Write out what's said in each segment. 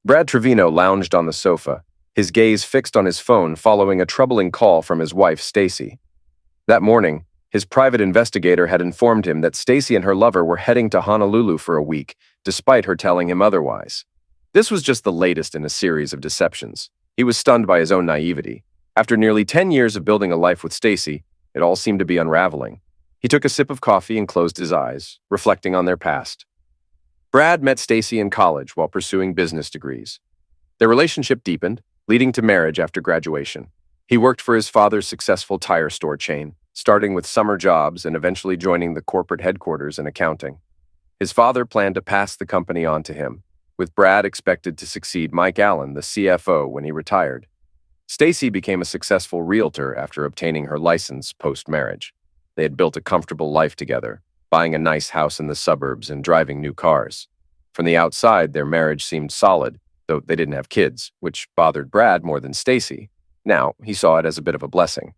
Brad Trevino lounged on the sofa, his gaze fixed on his phone following a troubling call from his wife, Stacy. That morning, his private investigator had informed him that Stacy and her lover were heading to Honolulu for a week, despite her telling him otherwise. This was just the latest in a series of deceptions. He was stunned by his own naivety. After nearly 10 years of building a life with Stacy, it all seemed to be unraveling. He took a sip of coffee and closed his eyes, reflecting on their past. Brad met Stacy in college while pursuing business degrees. Their relationship deepened, leading to marriage after graduation. He worked for his father's successful tire store chain, starting with summer jobs and eventually joining the corporate headquarters in accounting. His father planned to pass the company on to him, with Brad expected to succeed Mike Allen, the CFO, when he retired. Stacy became a successful realtor after obtaining her license post-marriage. They had built a comfortable life together, buying a nice house in the suburbs and driving new cars. From the outside, their marriage seemed solid, though they didn't have kids, which bothered Brad more than Stacy. Now, he saw it as a bit of a blessing.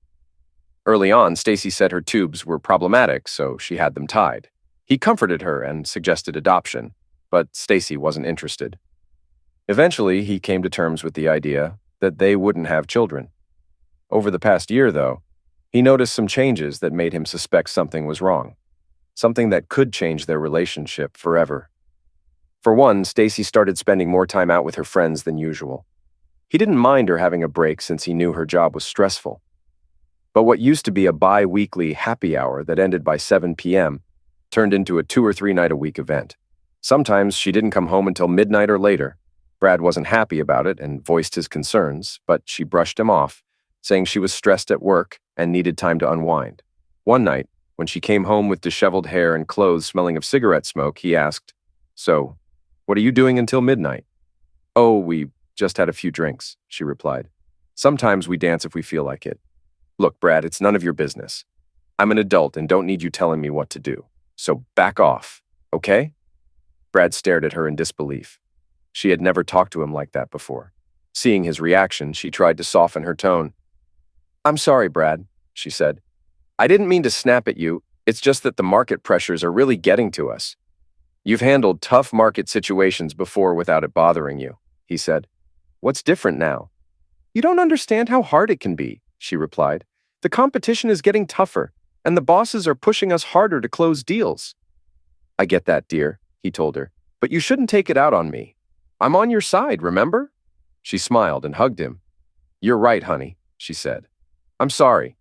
Early on, Stacy said her tubes were problematic, so she had them tied. He comforted her and suggested adoption, but Stacy wasn't interested. Eventually, he came to terms with the idea that they wouldn't have children. Over the past year, though, he noticed some changes that made him suspect something was wrong, something that could change their relationship forever. For one, Stacy started spending more time out with her friends than usual. He didn't mind her having a break since he knew her job was stressful. But what used to be a bi-weekly happy hour that ended by 7 p.m. turned into a 2 or 3 night a week event. Sometimes she didn't come home until midnight or later. Brad wasn't happy about it and voiced his concerns, but she brushed him off, saying she was stressed at work and needed time to unwind. One night, when she came home with disheveled hair and clothes smelling of cigarette smoke, he asked, "So, what are you doing until midnight?" "Oh, we just had a few drinks," she replied. "Sometimes we dance if we feel like it." "Look, Brad, it's none of your business. I'm an adult and don't need you telling me what to do. So back off, okay?" Brad stared at her in disbelief. She had never talked to him like that before. Seeing his reaction, she tried to soften her tone. "I'm sorry, Brad," she said. "I didn't mean to snap at you. It's just that the market pressures are really getting to us." "You've handled tough market situations before without it bothering you," he said. "What's different now?" "You don't understand how hard it can be," she replied. "The competition is getting tougher, and the bosses are pushing us harder to close deals." "I get that, dear," he told her, "but you shouldn't take it out on me. I'm on your side, remember?" She smiled and hugged him. "You're right, honey," she said. "I'm sorry."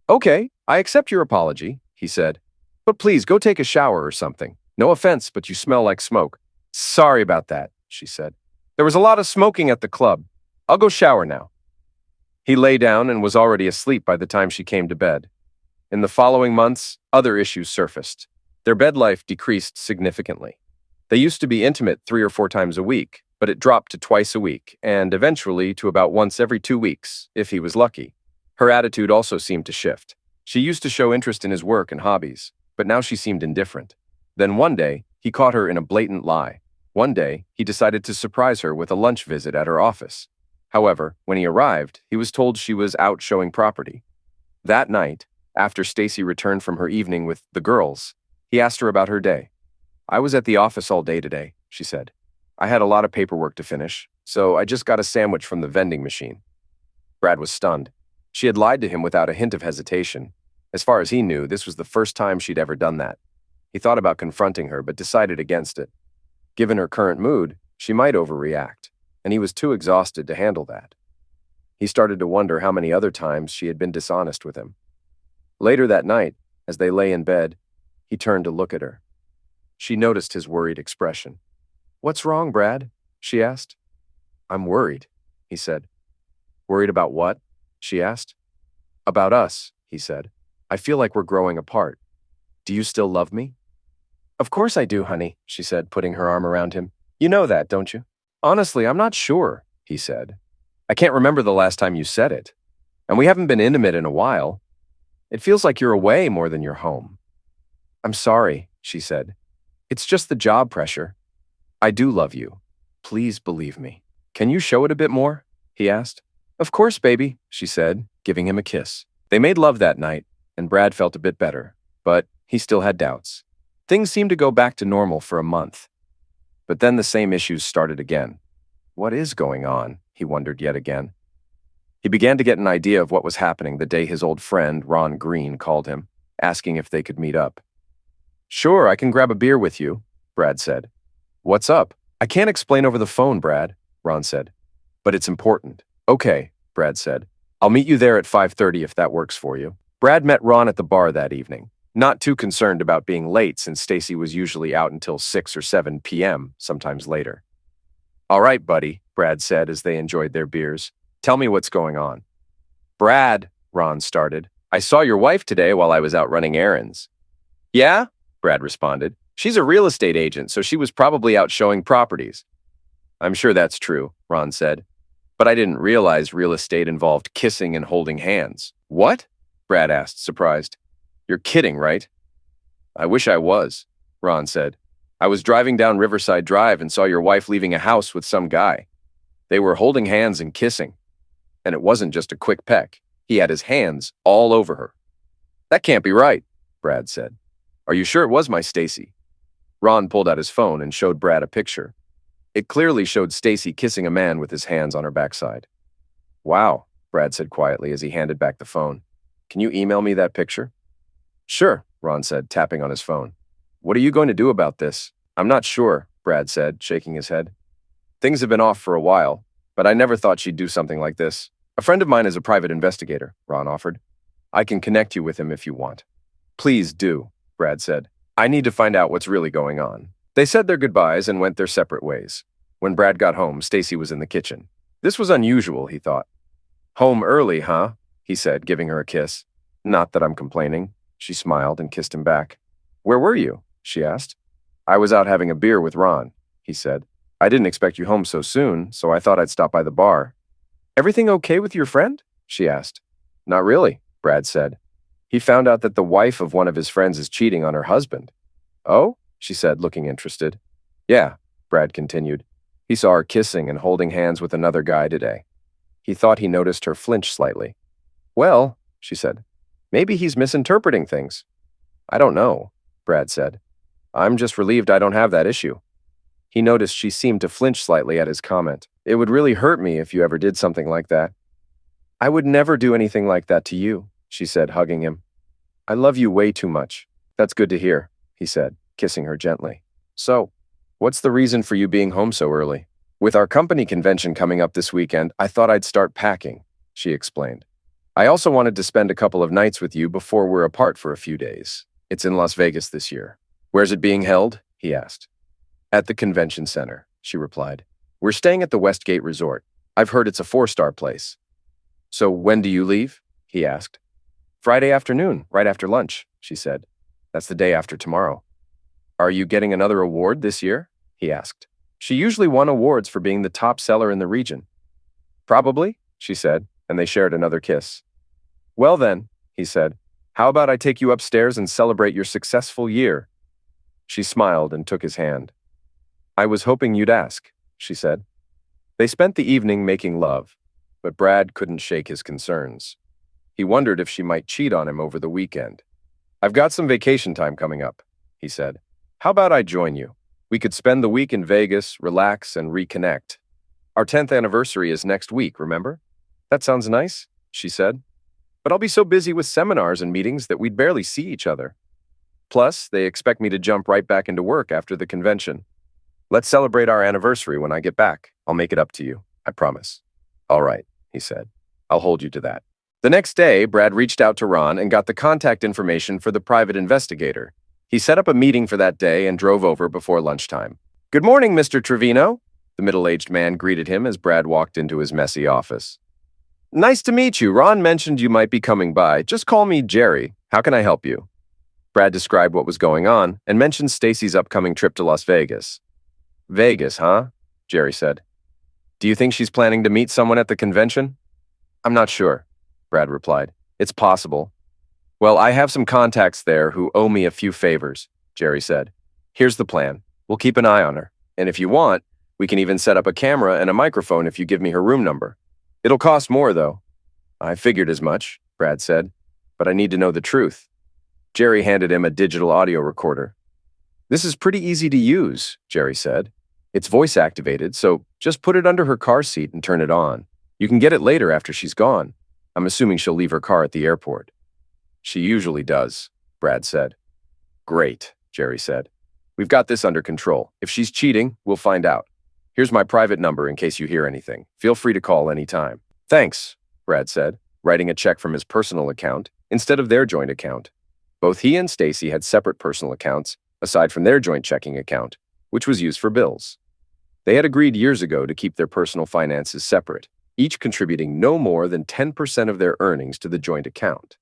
"Okay, I accept your apology," he said. "But please go take a shower or something. No offense, but you smell like smoke." "Sorry about that," she said. "There was a lot of smoking at the club. I'll go shower now." He lay down and was already asleep by the time she came to bed. In the following months, other issues surfaced. Their bed life decreased significantly. They used to be intimate 3 or 4 times a week, but it dropped to twice a week, and eventually to about once every 2 weeks, if he was lucky. Her attitude also seemed to shift. She used to show interest in his work and hobbies, but now she seemed indifferent. Then one day, he caught her in a blatant lie. One day, he decided to surprise her with a lunch visit at her office. However, when he arrived, he was told she was out showing property. That night, after Stacy returned from her evening with the girls, he asked her about her day. "I was at the office all day today," she said. "I had a lot of paperwork to finish, so I just got a sandwich from the vending machine." Brad was stunned. She had lied to him without a hint of hesitation. As far as he knew, this was the first time she'd ever done that. He thought about confronting her, but decided against it. Given her current mood, she might overreact, and he was too exhausted to handle that. He started to wonder how many other times she had been dishonest with him. Later that night, as they lay in bed, he turned to look at her. She noticed his worried expression. "What's wrong, Brad?" she asked. "I'm worried," he said. "Worried about what?" she asked. "About us," he said. "I feel like we're growing apart. Do you still love me?" "Of course I do, honey," she said, putting her arm around him. "You know that, don't you?" "Honestly, I'm not sure," he said. "I can't remember the last time you said it. And we haven't been intimate in a while. It feels like you're away more than you're home." "I'm sorry," she said. "It's just the job pressure. I do love you. Please believe me." "Can you show it a bit more?" he asked. "Of course, baby," she said, giving him a kiss. They made love that night, and Brad felt a bit better, but he still had doubts. Things seemed to go back to normal for a month. But then the same issues started again. What is going on? He wondered yet again. He began to get an idea of what was happening the day his old friend, Ron Green, called him, asking if they could meet up. Sure, I can grab a beer with you, Brad said. What's up? I can't explain over the phone, Brad, Ron said. But it's important. Okay, Brad said. I'll meet you there at 5:30 if that works for you. Brad met Ron at the bar that evening, not too concerned about being late since Stacy was usually out until 6 or 7 p.m., sometimes later. All right, buddy, Brad said as they enjoyed their beers. Tell me what's going on. Brad, Ron started, I saw your wife today while I was out running errands. Yeah? Brad responded. She's a real estate agent, so she was probably out showing properties. I'm sure that's true, Ron said. But I didn't realize real estate involved kissing and holding hands. What? Brad asked, surprised. You're kidding, right? I wish I was, Ron said. I was driving down Riverside Drive and saw your wife leaving a house with some guy. They were holding hands and kissing. And it wasn't just a quick peck. He had his hands all over her. That can't be right, Brad said. Are you sure it was my Stacy? Ron pulled out his phone and showed Brad a picture. It clearly showed Stacy kissing a man with his hands on her backside. Wow, Brad said quietly as he handed back the phone. Can you email me that picture? Sure, Ron said, tapping on his phone. What are you going to do about this? I'm not sure, Brad said, shaking his head. Things have been off for a while, but I never thought she'd do something like this. A friend of mine is a private investigator, Ron offered. I can connect you with him if you want. Please do, Brad said. I need to find out what's really going on. They said their goodbyes and went their separate ways. When Brad got home, Stacy was in the kitchen. This was unusual, he thought. Home early, huh? He said, giving her a kiss. Not that I'm complaining. She smiled and kissed him back. Where were you? She asked. I was out having a beer with Ron, he said. I didn't expect you home so soon, so I thought I'd stop by the bar. Everything okay with your friend? She asked. Not really, Brad said. He found out that the wife of one of his friends is cheating on her husband. Oh? She said, looking interested. Yeah, Brad continued. He saw her kissing and holding hands with another guy today. He thought he noticed her flinch slightly. Well, she said, maybe he's misinterpreting things. I don't know, Brad said. I'm just relieved I don't have that issue. He noticed she seemed to flinch slightly at his comment. It would really hurt me if you ever did something like that. I would never do anything like that to you, she said, hugging him. I love you way too much. That's good to hear, he said, kissing her gently. So, what's the reason for you being home so early? With our company convention coming up this weekend, I thought I'd start packing, she explained. I also wanted to spend a couple of nights with you before we're apart for a few days. It's in Las Vegas this year. Where's it being held? He asked. At the convention center, she replied. We're staying at the Westgate Resort. I've heard it's a 4-star place. So when do you leave? He asked. Friday afternoon, right after lunch, she said. That's the day after tomorrow. Are you getting another award this year? He asked. She usually won awards for being the top seller in the region. Probably, she said, and they shared another kiss. Well then, he said, how about I take you upstairs and celebrate your successful year? She smiled and took his hand. I was hoping you'd ask, she said. They spent the evening making love, but Brad couldn't shake his concerns. He wondered if she might cheat on him over the weekend. I've got some vacation time coming up, he said. How about I join you? We could spend the week in Vegas, relax, and reconnect. Our 10th anniversary is next week, remember? That sounds nice, she said. But I'll be so busy with seminars and meetings that we'd barely see each other. Plus, they expect me to jump right back into work after the convention. Let's celebrate our anniversary when I get back. I'll make it up to you, I promise. All right, he said. I'll hold you to that. The next day, Brad reached out to Ron and got the contact information for the private investigator. He set up a meeting for that day and drove over before lunchtime. Good morning, Mr. Trevino, the middle-aged man greeted him as Brad walked into his messy office. Nice to meet you. Ron mentioned you might be coming by. Just call me Jerry. How can I help you? Brad described what was going on and mentioned Stacy's upcoming trip to Las Vegas. Vegas, huh? Jerry said. Do you think she's planning to meet someone at the convention? I'm not sure, Brad replied. It's possible. Well, I have some contacts there who owe me a few favors, Jerry said. Here's the plan. We'll keep an eye on her. And if you want, we can even set up a camera and a microphone if you give me her room number. It'll cost more, though. I figured as much, Brad said. But I need to know the truth. Jerry handed him a digital audio recorder. This is pretty easy to use, Jerry said. It's voice activated, so just put it under her car seat and turn it on. You can get it later after she's gone. I'm assuming she'll leave her car at the airport." "She usually does," Brad said. "Great," Jerry said. "We've got this under control. If she's cheating, we'll find out. Here's my private number in case you hear anything. Feel free to call anytime." "Thanks," Brad said, writing a check from his personal account instead of their joint account. Both he and Stacy had separate personal accounts, aside from their joint checking account, which was used for bills. They had agreed years ago to keep their personal finances separate, each contributing no more than 10% of their earnings to the joint account.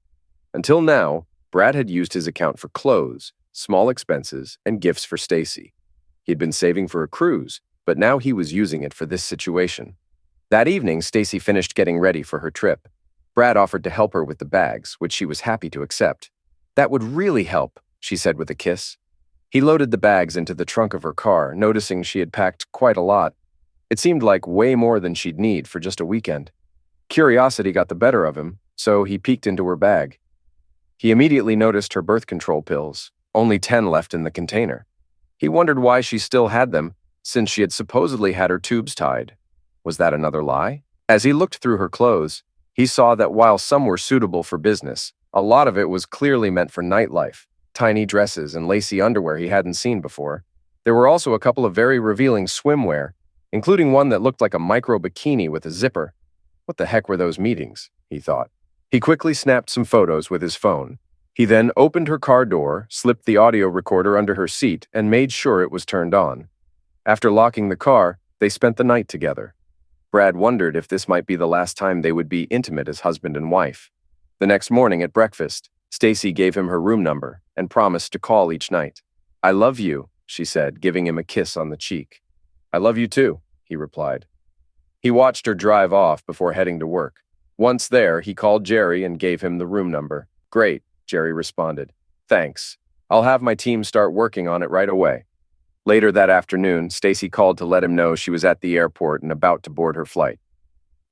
Until now, Brad had used his account for clothes, small expenses, and gifts for Stacy. He had been saving for a cruise, but now he was using it for this situation. That evening, Stacy finished getting ready for her trip. Brad offered to help her with the bags, which she was happy to accept. "That would really help," she said with a kiss. He loaded the bags into the trunk of her car, noticing she had packed quite a lot. It seemed like way more than she'd need for just a weekend. Curiosity got the better of him, so he peeked into her bag. He immediately noticed her birth control pills, only 10 left in the container. He wondered why she still had them, since she had supposedly had her tubes tied. Was that another lie? As he looked through her clothes, he saw that while some were suitable for business, a lot of it was clearly meant for nightlife. Tiny dresses and lacy underwear he hadn't seen before. There were also a couple of very revealing swimwear, including one that looked like a micro bikini with a zipper. What the heck were those meetings? He thought. He quickly snapped some photos with his phone. He then opened her car door, slipped the audio recorder under her seat, and made sure it was turned on. After locking the car, they spent the night together. Brad wondered if this might be the last time they would be intimate as husband and wife. The next morning at breakfast, Stacy gave him her room number and promised to call each night. "I love you," she said, giving him a kiss on the cheek. "I love you too," he replied. He watched her drive off before heading to work. Once there, he called Jerry and gave him the room number. "Great," Jerry responded. "Thanks. I'll have my team start working on it right away." Later that afternoon, Stacy called to let him know she was at the airport and about to board her flight.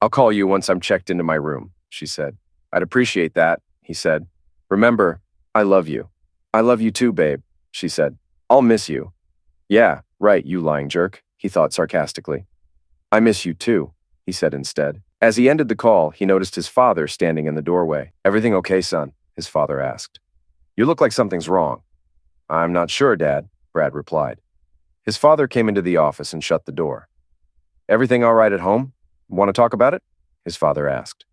"I'll call you once I'm checked into my room," she said. "I'd appreciate that," he said. "Remember, I love you." "I love you too, babe," she said. "I'll miss you." "Yeah, right, you lying jerk," he thought sarcastically. "I miss you too," he said instead. As he ended the call, he noticed his father standing in the doorway. "Everything okay, son?" his father asked. "You look like something's wrong." "I'm not sure, Dad," Brad replied. His father came into the office and shut the door. "Everything all right at home? Want to talk about it?" his father asked.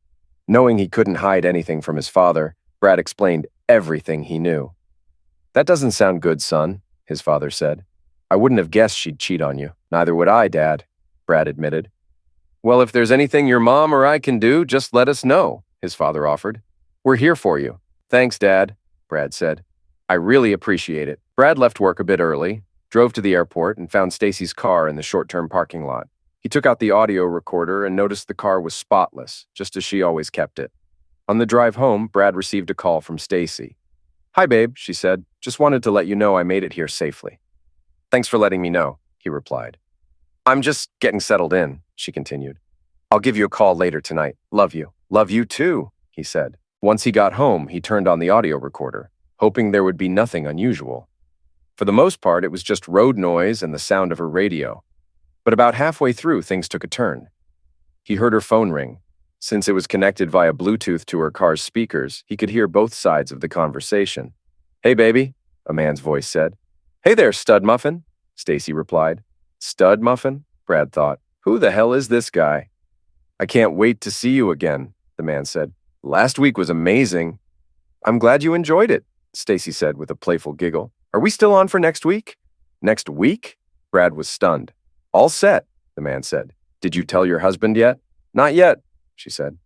Knowing he couldn't hide anything from his father, Brad explained everything he knew. "That doesn't sound good, son," his father said. "I wouldn't have guessed she'd cheat on you." "Neither would I, Dad," Brad admitted. "Well, if there's anything your mom or I can do, just let us know," his father offered. "We're here for you." "Thanks, Dad," Brad said. "I really appreciate it." Brad left work a bit early, drove to the airport, and found Stacy's car in the short-term parking lot. He took out the audio recorder and noticed the car was spotless, just as she always kept it. On the drive home, Brad received a call from Stacy. "Hi, babe," she said. "Just wanted to let you know I made it here safely." "Thanks for letting me know," he replied. "I'm just getting settled in," she continued. "I'll give you a call later tonight. Love you." "Love you too," he said. Once he got home, he turned on the audio recorder, hoping there would be nothing unusual. For the most part, it was just road noise and the sound of her radio. But about halfway through, things took a turn. He heard her phone ring. Since it was connected via Bluetooth to her car's speakers, he could hear both sides of the conversation. "Hey, baby," a man's voice said. "Hey there, stud muffin," Stacy replied. Stud muffin? Brad thought. Who the hell is this guy? "I can't wait to see you again," the man said. "Last week was amazing." "I'm glad you enjoyed it," Stacy said with a playful giggle. "Are we still on for next week?" "Next week?" Brad was stunned. "All set," the man said. "Did you tell your husband yet?" "Not yet," she said.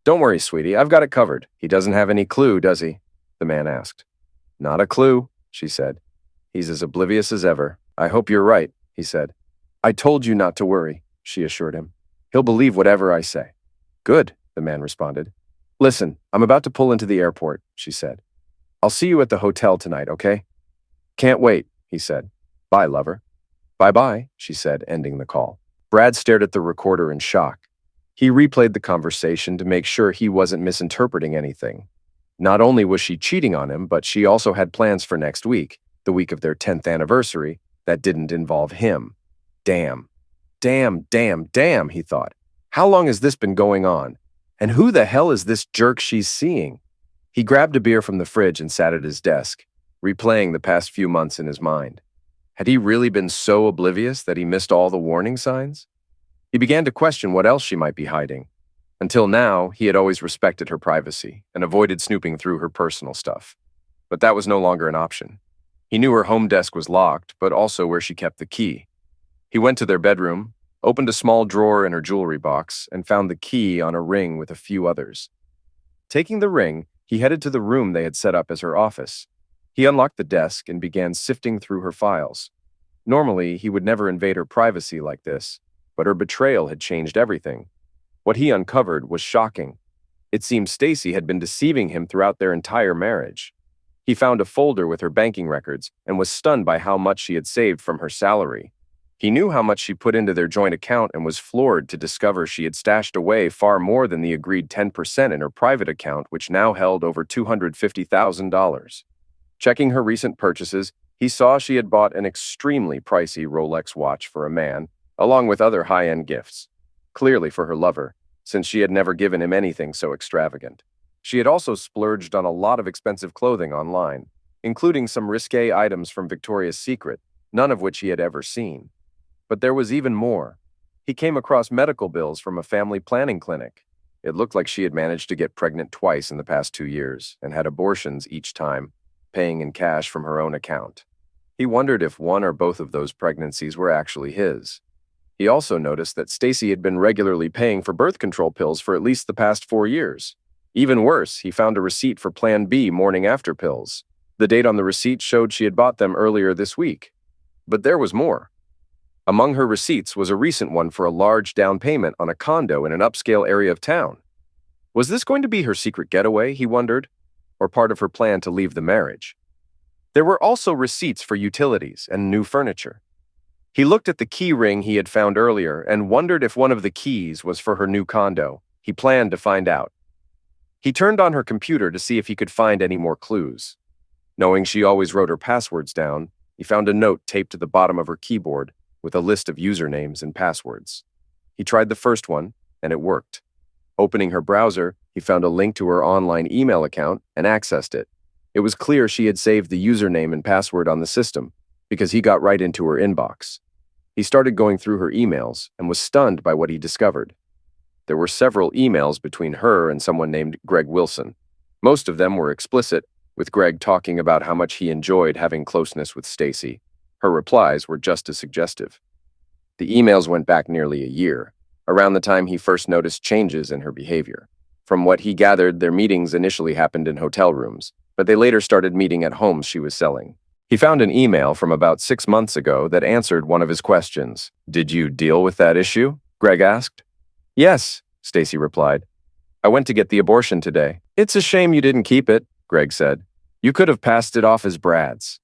"Don't worry, sweetie, I've got it covered. He doesn't have any clue, does he?" the man asked. "Not a clue," she said. "He's as oblivious as ever." "I hope you're right," he said. "I told you not to worry," she assured him. "He'll believe whatever I say." "Good," the man responded. "Listen, I'm about to pull into the airport," she said. "I'll see you at the hotel tonight, okay?" "Can't wait," he said. "Bye, lover." "Bye-bye," she said, ending the call. Brad stared at the recorder in shock. He replayed the conversation to make sure he wasn't misinterpreting anything. Not only was she cheating on him, but she also had plans for next week, the week of their 10th anniversary, that didn't involve him. Damn, damn, he thought. How long has this been going on? And who the hell is this jerk she's seeing? He grabbed a beer from the fridge and sat at his desk, replaying the past few months in his mind. Had he really been so oblivious that he missed all the warning signs? He began to question what else she might be hiding. Until now, he had always respected her privacy and avoided snooping through her personal stuff. But that was no longer an option. He knew her home desk was locked, but also where she kept the key. He went to their bedroom, opened a small drawer in her jewelry box, and found the key on a ring with a few others. Taking the ring, he headed to the room they had set up as her office. He unlocked the desk and began sifting through her files. Normally, he would never invade her privacy like this, but her betrayal had changed everything. What he uncovered was shocking. It seemed Stacy had been deceiving him throughout their entire marriage. He found a folder with her banking records and was stunned by how much she had saved from her salary. He knew how much she put into their joint account and was floored to discover she had stashed away far more than the agreed 10% in her private account, which now held over $250,000. Checking her recent purchases, he saw she had bought an extremely pricey Rolex watch for a man, along with other high-end gifts, clearly for her lover, since she had never given him anything so extravagant. She had also splurged on a lot of expensive clothing online, including some risque items from Victoria's Secret, none of which he had ever seen. But there was even more. He came across medical bills from a family planning clinic. It looked like she had managed to get pregnant twice in the past 2 years and had abortions each time, paying in cash from her own account. He wondered if one or both of those pregnancies were actually his. He also noticed that Stacy had been regularly paying for birth control pills for at least the past 4 years. Even worse, he found a receipt for Plan B morning after pills. The date on the receipt showed she had bought them earlier this week. But there was more. Among her receipts was a recent one for a large down payment on a condo in an upscale area of town. Was this going to be her secret getaway, he wondered, or part of her plan to leave the marriage? There were also receipts for utilities and new furniture. He looked at the key ring he had found earlier and wondered if one of the keys was for her new condo. He planned to find out. He turned on her computer to see if he could find any more clues. Knowing she always wrote her passwords down, he found a note taped to the bottom of her keyboard with a list of usernames and passwords. He tried the first one, and it worked. Opening her browser, he found a link to her online email account and accessed it. It was clear she had saved the username and password on the system, because he got right into her inbox. He started going through her emails and was stunned by what he discovered. There were several emails between her and someone named Greg Wilson. Most of them were explicit, with Greg talking about how much he enjoyed having closeness with Stacy. Her replies were just as suggestive. The emails went back nearly a year, around the time he first noticed changes in her behavior. From what he gathered, their meetings initially happened in hotel rooms, but they later started meeting at homes she was selling. He found an email from about 6 months ago that answered one of his questions. "Did you deal with that issue?" Greg asked. "Yes," Stacy replied. "I went to get the abortion today." "It's a shame you didn't keep it," Greg said. "You could have passed it off as Brad's."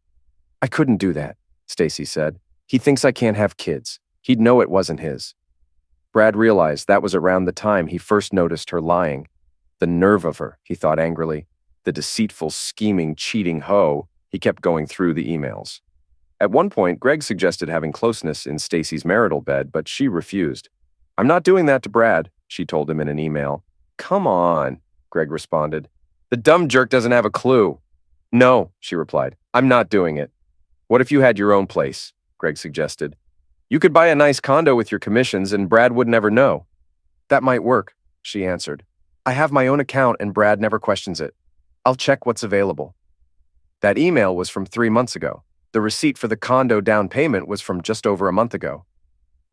"I couldn't do that," Stacy said. "He thinks I can't have kids. He'd know it wasn't his." Brad realized that was around the time he first noticed her lying. The nerve of her, he thought angrily. The deceitful, scheming, cheating hoe. He kept going through the emails. At one point, Greg suggested having closeness in Stacy's marital bed, but she refused. "I'm not doing that to Brad," she told him in an email. "Come on," Greg responded. "The dumb jerk doesn't have a clue." "No," she replied. "I'm not doing it." "What if you had your own place?" Greg suggested. "You could buy a nice condo with your commissions and Brad would never know." "That might work," she answered. "I have my own account and Brad never questions it. I'll check what's available." That email was from 3 months ago. The receipt for the condo down payment was from just over a month ago.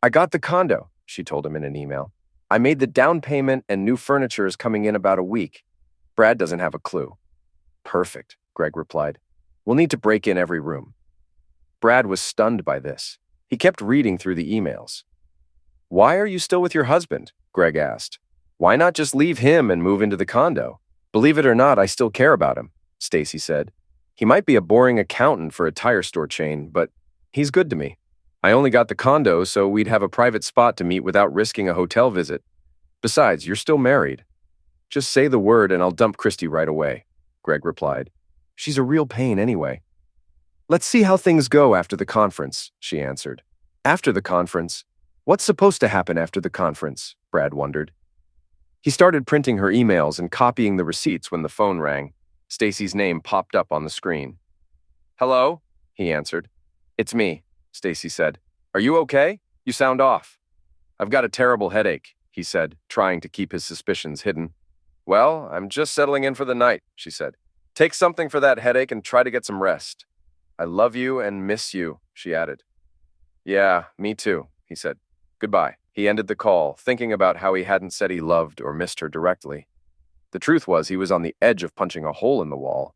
"I got the condo," she told him in an email. "I made the down payment and new furniture is coming in about a week. Brad doesn't have a clue." "Perfect," Greg replied. "We'll need to break in every room." Brad was stunned by this. He kept reading through the emails. "Why are you still with your husband?" Greg asked. "Why not just leave him and move into the condo?" "Believe it or not, I still care about him," Stacy said. "He might be a boring accountant for a tire store chain, but he's good to me. I only got the condo so we'd have a private spot to meet without risking a hotel visit. Besides, you're still married." "Just say the word and I'll dump Christy right away," Greg replied. "She's a real pain anyway." "Let's see how things go after the conference," she answered. After the conference? What's supposed to happen after the conference? Brad wondered. He started printing her emails and copying the receipts when the phone rang. Stacy's name popped up on the screen. "Hello?" he answered. "It's me," Stacy said. "Are you okay? You sound off." "I've got a terrible headache," he said, trying to keep his suspicions hidden. "Well, I'm just settling in for the night," she said. "Take something for that headache and try to get some rest." "I love you and miss you," she added. "Yeah, me too," he said. "Goodbye." He ended the call, thinking about how he hadn't said he loved or missed her directly. The truth was he was on the edge of punching a hole in the wall.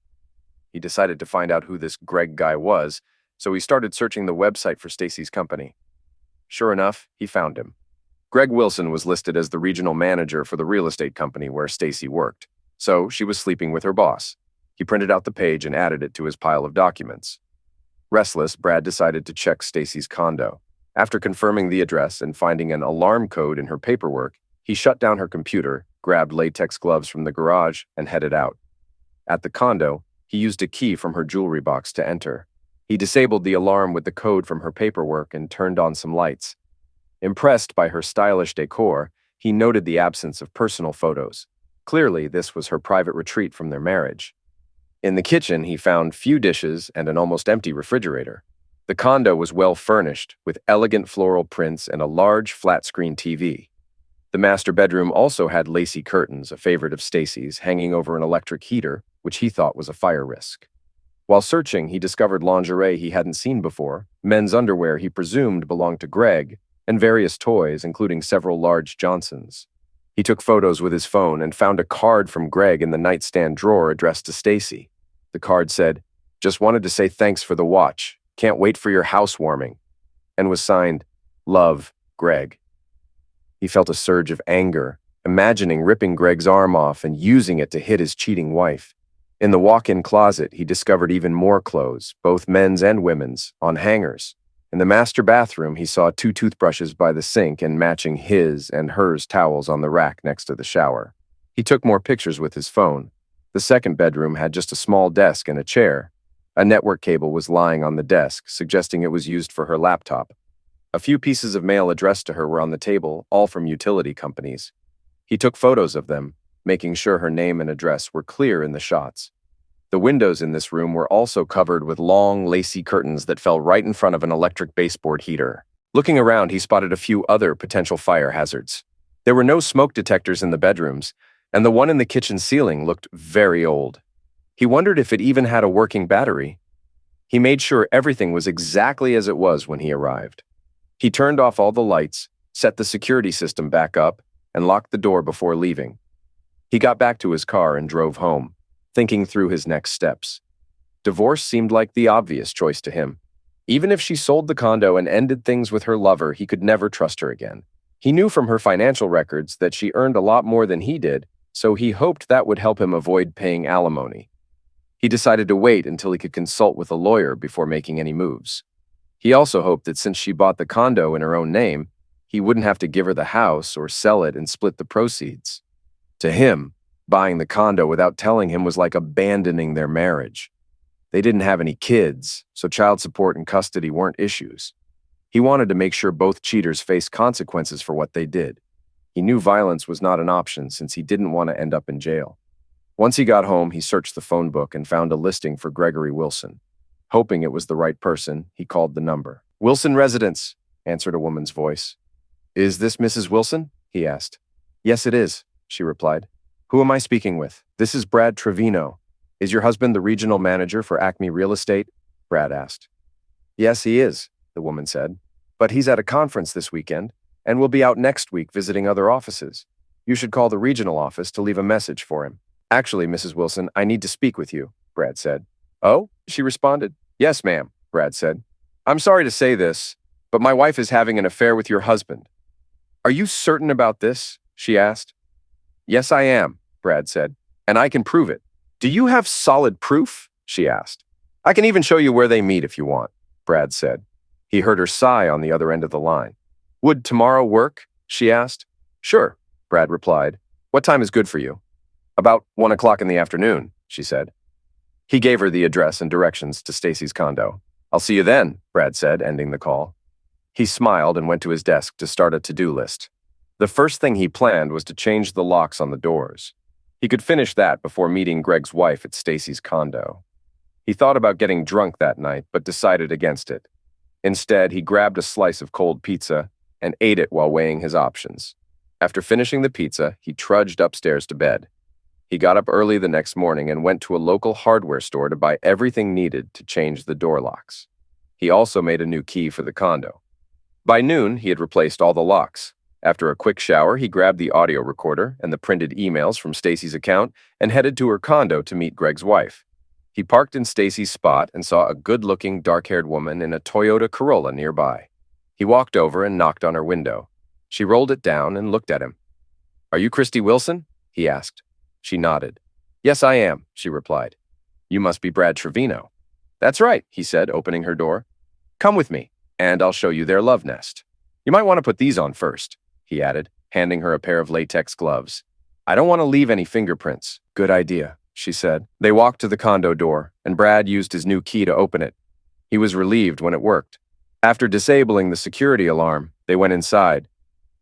He decided to find out who this Greg guy was, so he started searching the website for Stacy's company. Sure enough, he found him. Greg Wilson was listed as the regional manager for the real estate company where Stacy worked, so she was sleeping with her boss. He printed out the page and added it to his pile of documents. Restless, Brad decided to check Stacy's condo. After confirming the address and finding an alarm code in her paperwork, he shut down her computer, grabbed latex gloves from the garage, and headed out. At the condo, he used a key from her jewelry box to enter. He disabled the alarm with the code from her paperwork and turned on some lights. Impressed by her stylish decor, he noted the absence of personal photos. Clearly, this was her private retreat from their marriage. In the kitchen, he found few dishes and an almost empty refrigerator. The condo was well furnished, with elegant floral prints and a large flat-screen TV. The master bedroom also had lacy curtains, a favorite of Stacy's, hanging over an electric heater, which he thought was a fire risk. While searching, he discovered lingerie he hadn't seen before, men's underwear he presumed belonged to Greg, and various toys, including several large Johnsons. He took photos with his phone and found a card from Greg in the nightstand drawer addressed to Stacy. The card said, "Just wanted to say thanks for the watch. Can't wait for your housewarming," and was signed, "Love, Greg." He felt a surge of anger, imagining ripping Greg's arm off and using it to hit his cheating wife. In the walk-in closet, he discovered even more clothes, both men's and women's, on hangers. In the master bathroom, he saw 2 toothbrushes by the sink and matching his and hers towels on the rack next to the shower. He took more pictures with his phone. The second bedroom had just a small desk and a chair. A network cable was lying on the desk, suggesting it was used for her laptop. A few pieces of mail addressed to her were on the table, all from utility companies. He took photos of them, making sure her name and address were clear in the shots. The windows in this room were also covered with long, lacy curtains that fell right in front of an electric baseboard heater. Looking around, he spotted a few other potential fire hazards. There were no smoke detectors in the bedrooms, and the one in the kitchen ceiling looked very old. He wondered if it even had a working battery. He made sure everything was exactly as it was when he arrived. He turned off all the lights, set the security system back up, and locked the door before leaving. He got back to his car and drove home, thinking through his next steps. Divorce seemed like the obvious choice to him. Even if she sold the condo and ended things with her lover, he could never trust her again. He knew from her financial records that she earned a lot more than he did, so he hoped that would help him avoid paying alimony. He decided to wait until he could consult with a lawyer before making any moves. He also hoped that since she bought the condo in her own name, he wouldn't have to give her the house or sell it and split the proceeds. To him, buying the condo without telling him was like abandoning their marriage. They didn't have any kids, so child support and custody weren't issues. He wanted to make sure both cheaters faced consequences for what they did. He knew violence was not an option since he didn't want to end up in jail. Once he got home, he searched the phone book and found a listing for Gregory Wilson. Hoping it was the right person, he called the number. "Wilson Residence," answered a woman's voice. "Is this Mrs. Wilson?" he asked. "Yes, it is," she replied. "Who am I speaking with?" "This is Brad Trevino. Is your husband the regional manager for Acme Real Estate?" Brad asked. "Yes, he is," the woman said. "But he's at a conference this weekend and will be out next week visiting other offices. You should call the regional office to leave a message for him." "Actually, Mrs. Wilson, I need to speak with you," Brad said. "Oh?" she responded. "Yes, ma'am," Brad said. "I'm sorry to say this, but my wife is having an affair with your husband." "Are you certain about this?" she asked. "Yes, I am," Brad said, "and I can prove it." "Do you have solid proof?" she asked. "I can even show you where they meet if you want," Brad said. He heard her sigh on the other end of the line. "Would tomorrow work?" she asked. "Sure," Brad replied. "What time is good for you?" "About 1 o'clock in the afternoon," she said. He gave her the address and directions to Stacy's condo. "I'll see you then," Brad said, ending the call. He smiled and went to his desk to start a to-do list. The first thing he planned was to change the locks on the doors. He could finish that before meeting Greg's wife at Stacy's condo. He thought about getting drunk that night, but decided against it. Instead, he grabbed a slice of cold pizza and ate it while weighing his options. After finishing the pizza, he trudged upstairs to bed. He got up early the next morning and went to a local hardware store to buy everything needed to change the door locks. He also made a new key for the condo. By noon, he had replaced all the locks. After a quick shower, he grabbed the audio recorder and the printed emails from Stacy's account and headed to her condo to meet Greg's wife. He parked in Stacy's spot and saw a good-looking, dark-haired woman in a Toyota Corolla nearby. He walked over and knocked on her window. She rolled it down and looked at him. "Are you Christy Wilson?" he asked. She nodded. "Yes, I am," she replied. "You must be Brad Trevino." "That's right," he said, opening her door. "Come with me, and I'll show you their love nest. You might want to put these on first," he added, handing her a pair of latex gloves. "I don't want to leave any fingerprints." "Good idea," she said. They walked to the condo door, and Brad used his new key to open it. He was relieved when it worked. After disabling the security alarm, they went inside.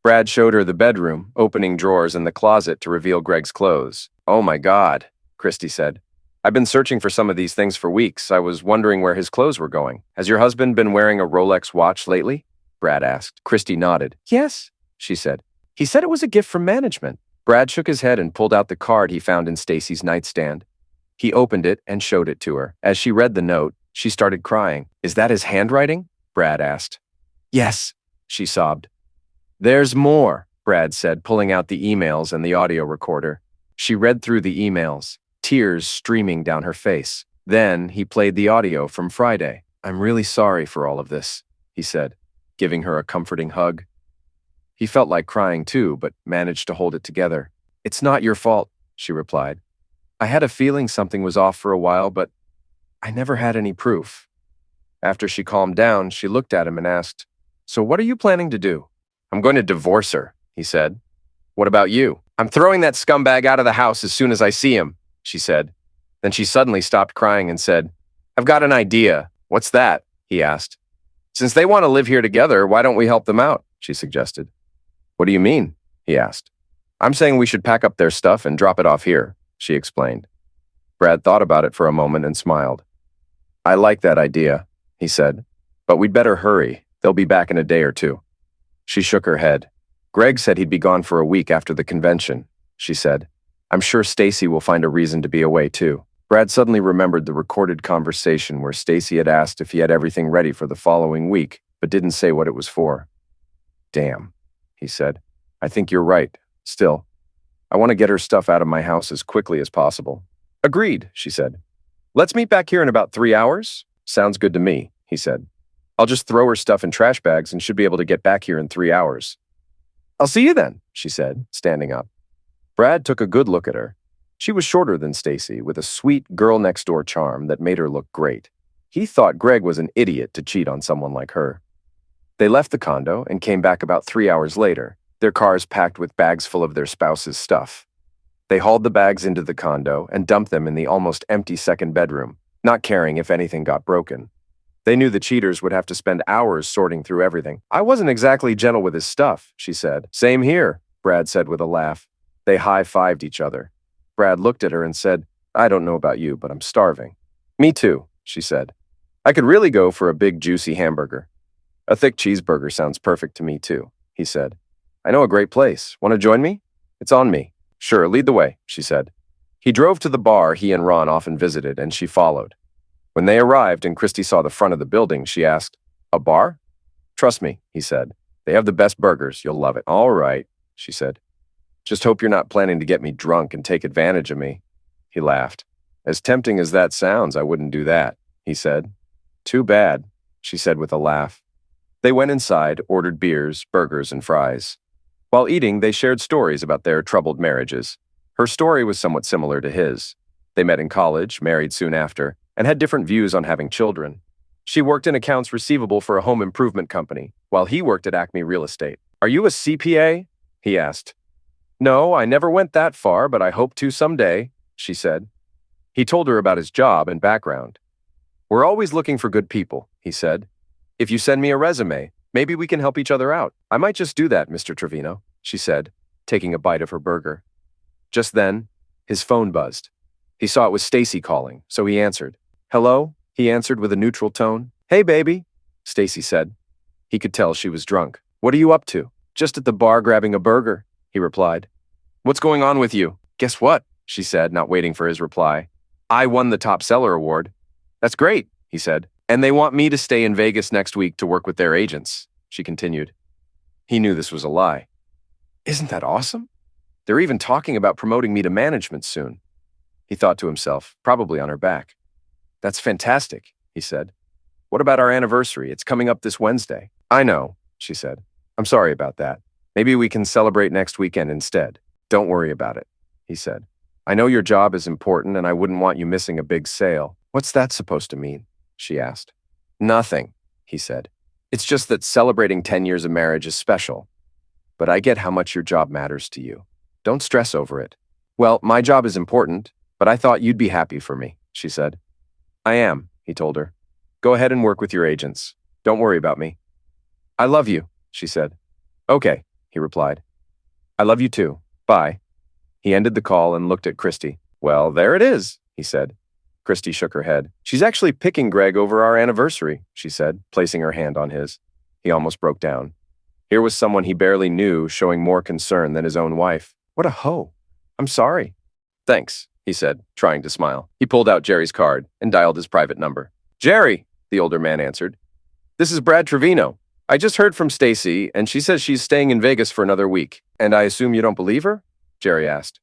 Brad showed her the bedroom, opening drawers in the closet to reveal Greg's clothes. "Oh my God," Christy said. "I've been searching for some of these things for weeks. I was wondering where his clothes were going. Has your husband been wearing a Rolex watch lately?" Brad asked. Christy nodded. "Yes," she said. "He said it was a gift from management." Brad shook his head and pulled out the card he found in Stacy's nightstand. He opened it and showed it to her. As she read the note, she started crying. "Is that his handwriting?" Brad asked. "Yes," she sobbed. "There's more," Brad said, pulling out the emails and the audio recorder. She read through the emails, tears streaming down her face. Then he played the audio from Friday. "I'm really sorry for all of this," he said, giving her a comforting hug. He felt like crying too, but managed to hold it together. "It's not your fault," she replied. "I had a feeling something was off for a while, but I never had any proof." After she calmed down, she looked at him and asked, "So what are you planning to do?" "I'm going to divorce her," he said. "What about you?" "I'm throwing that scumbag out of the house as soon as I see him," she said. Then she suddenly stopped crying and said, "I've got an idea." "What's that?" he asked. "Since they want to live here together, why don't we help them out?" she suggested. "What do you mean?" he asked. "I'm saying we should pack up their stuff and drop it off here," she explained. Brad thought about it for a moment and smiled. "I like that idea," he said, "but we'd better hurry. They'll be back in a day or two." She shook her head. "Greg said he'd be gone for a week after the convention," she said. "I'm sure Stacy will find a reason to be away too." Brad suddenly remembered the recorded conversation where Stacy had asked if he had everything ready for the following week, but didn't say what it was for. "Damn," he said. "I think you're right. Still, I want to get her stuff out of my house as quickly as possible." "Agreed," she said. "Let's meet back here in about 3 hours?" "Sounds good to me," he said. "I'll just throw her stuff in trash bags and should be able to get back here in 3 hours." "I'll see you then," she said, standing up. Brad took a good look at her. She was shorter than Stacy, with a sweet girl-next-door charm that made her look great. He thought Greg was an idiot to cheat on someone like her. They left the condo and came back about 3 hours later, their cars packed with bags full of their spouse's stuff. They hauled the bags into the condo and dumped them in the almost empty second bedroom, not caring if anything got broken. They knew the cheaters would have to spend hours sorting through everything. "I wasn't exactly gentle with his stuff," she said. "Same here," Brad said with a laugh. They high-fived each other. Brad looked at her and said, "I don't know about you, but I'm starving." "Me too," she said. "I could really go for a big, juicy hamburger." "A thick cheeseburger sounds perfect to me too," he said. "I know a great place. Want to join me?" "It's on me." "Sure, lead the way," she said. He drove to the bar he and Ron often visited, and she followed. When they arrived and Christy saw the front of the building, she asked, "A bar?" "Trust me," he said. "They have the best burgers. You'll love it." "All right," she said. "Just hope you're not planning to get me drunk and take advantage of me." He laughed. "As tempting as that sounds, I wouldn't do that," he said. "Too bad," she said with a laugh. They went inside, ordered beers, burgers, and fries. While eating, they shared stories about their troubled marriages. Her story was somewhat similar to his. They met in college, married soon after, and had different views on having children. She worked in accounts receivable for a home improvement company, while he worked at Acme Real Estate. "Are you a CPA?" he asked. "No, I never went that far, but I hope to someday," she said. He told her about his job and background. "We're always looking for good people," he said. "If you send me a resume, Maybe we can help each other out. I might just do that, Mr. Trevino, she said, taking a bite of her burger. Just then, his phone buzzed. He saw it was Stacy calling, so he answered. Hello? He answered with a neutral tone. Hey, baby, Stacy said. He could tell she was drunk. What are you up to? Just at the bar grabbing a burger, he replied. What's going on with you? Guess what? She said, not waiting for his reply. I won the top seller award. That's great, he said. And they want me to stay in Vegas next week to work with their agents, she continued. He knew this was a lie. Isn't that awesome? They're even talking about promoting me to management soon. He thought to himself, probably on her back. That's fantastic, he said. What about our anniversary? It's coming up this Wednesday. I know, she said. I'm sorry about that. Maybe we can celebrate next weekend instead. Don't worry about it, he said. I know your job is important and I wouldn't want you missing a big sale. What's that supposed to mean? She asked. Nothing, he said. It's just that celebrating 10 years of marriage is special. But I get how much your job matters to you. Don't stress over it. Well, my job is important, but I thought you'd be happy for me, she said. I am, he told her. Go ahead and work with your agents. Don't worry about me. I love you, she said. Okay, he replied. I love you too. Bye. He ended the call and looked at Christy. Well, there it is, he said. Christy shook her head. She's actually picking Greg over our anniversary, she said, placing her hand on his. He almost broke down. Here was someone he barely knew showing more concern than his own wife. What a hoe. I'm sorry. Thanks, he said, trying to smile. He pulled out Jerry's card and dialed his private number. Jerry, the older man answered. This is Brad Trevino. I just heard from Stacy, and she says she's staying in Vegas for another week. And I assume you don't believe her? Jerry asked.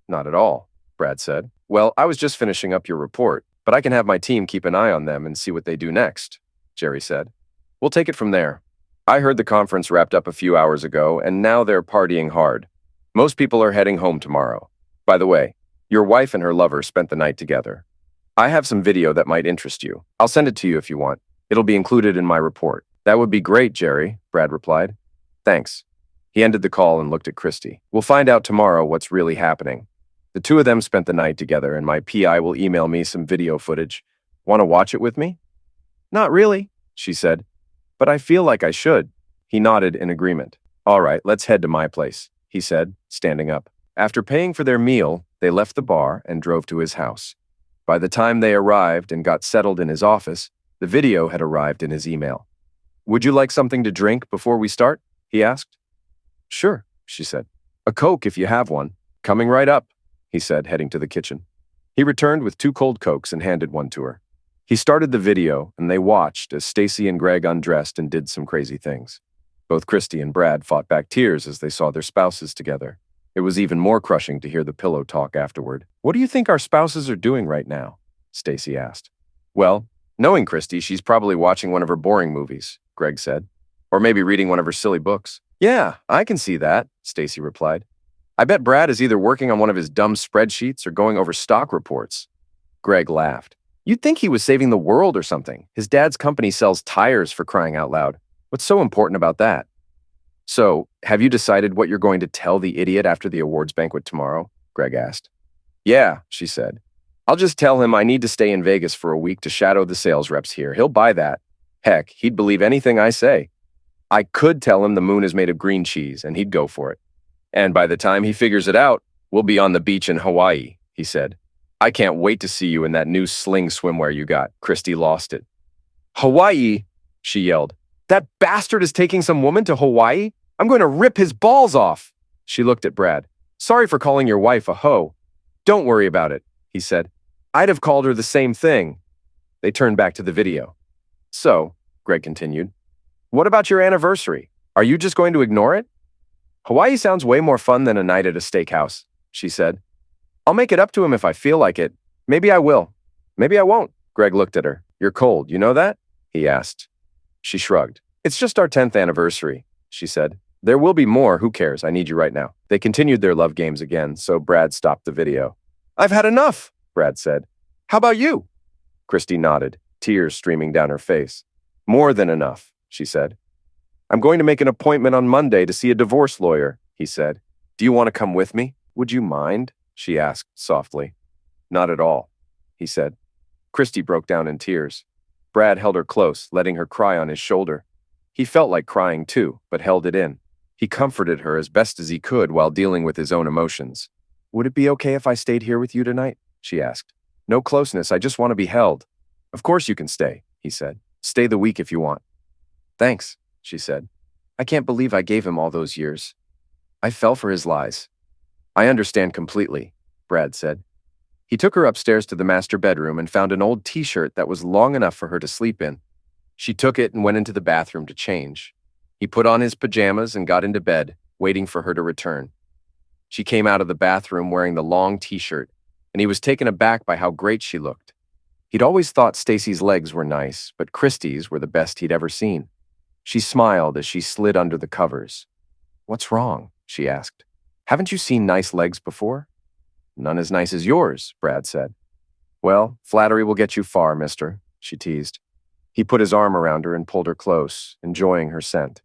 Not at all, Brad said. Well, I was just finishing up your report, but I can have my team keep an eye on them and see what they do next, Jerry said. We'll take it from there. I heard the conference wrapped up a few hours ago, and now they're partying hard. Most people are heading home tomorrow. By the way, your wife and her lover spent the night together. I have some video that might interest you. I'll send it to you if you want. It'll be included in my report. That would be great, Jerry, Brad replied. Thanks. He ended the call and looked at Christy. We'll find out tomorrow what's really happening. The two of them spent the night together, and my PI will email me some video footage. Want to watch it with me? Not really, she said, but I feel like I should. He nodded in agreement. All right, let's head to my place, he said, standing up. After paying for their meal, they left the bar and drove to his house. By the time they arrived and got settled in his office, the video had arrived in his email. Would you like something to drink before we start? He asked. Sure, she said. A Coke if you have one. Coming right up, he said, heading to the kitchen. He returned with 2 cold Cokes and handed one to her. He started the video, and they watched as Stacy and Greg undressed and did some crazy things. Both Christy and Brad fought back tears as they saw their spouses together. It was even more crushing to hear the pillow talk afterward. What do you think our spouses are doing right now? Stacy asked. Well, knowing Christy, she's probably watching one of her boring movies, Greg said. Or maybe reading one of her silly books. Yeah, I can see that, Stacy replied. I bet Brad is either working on one of his dumb spreadsheets or going over stock reports. Greg laughed. You'd think he was saving the world or something. His dad's company sells tires, for crying out loud. What's so important about that? So, have you decided what you're going to tell the idiot after the awards banquet tomorrow? Greg asked. Yeah, she said. I'll just tell him I need to stay in Vegas for a week to shadow the sales reps here. He'll buy that. Heck, he'd believe anything I say. I could tell him the moon is made of green cheese, and he'd go for it. And by the time he figures it out, we'll be on the beach in Hawaii, he said. I can't wait to see you in that new sling swimwear you got. Christy lost it. Hawaii, she yelled. That bastard is taking some woman to Hawaii? I'm going to rip his balls off. She looked at Brad. Sorry for calling your wife a hoe. Don't worry about it, he said. I'd have called her the same thing. They turned back to the video. So, Greg continued, what about your anniversary? Are you just going to ignore it? Hawaii sounds way more fun than a night at a steakhouse, she said. I'll make it up to him if I feel like it. Maybe I will. Maybe I won't. Greg looked at her. You're cold, you know that? He asked. She shrugged. It's just our 10th anniversary, she said. There will be more, who cares? I need you right now. They continued their love games again, so Brad stopped the video. I've had enough, Brad said. How about you? Christy nodded, tears streaming down her face. More than enough, she said. I'm going to make an appointment on Monday to see a divorce lawyer, he said. Do you want to come with me? Would you mind? She asked softly. Not at all, he said. Christy broke down in tears. Brad held her close, letting her cry on his shoulder. He felt like crying too, but held it in. He comforted her as best as he could while dealing with his own emotions. "Would it be okay if I stayed here with you tonight?" she asked. "No closeness, I just want to be held." "Of course you can stay," he said. "Stay the week if you want." "Thanks," she said. "I can't believe I gave him all those years. I fell for his lies." "I understand completely," Brad said. He took her upstairs to the master bedroom and found an old t-shirt that was long enough for her to sleep in. She took it and went into the bathroom to change. He put on his pajamas and got into bed, waiting for her to return. She came out of the bathroom wearing the long t-shirt, and he was taken aback by how great she looked. He'd always thought Stacy's legs were nice, but Christie's were the best he'd ever seen. She smiled as she slid under the covers. "What's wrong?" she asked. "Haven't you seen nice legs before?" "None as nice as yours," Brad said. "Well, flattery will get you far, mister," she teased. He put his arm around her and pulled her close, enjoying her scent.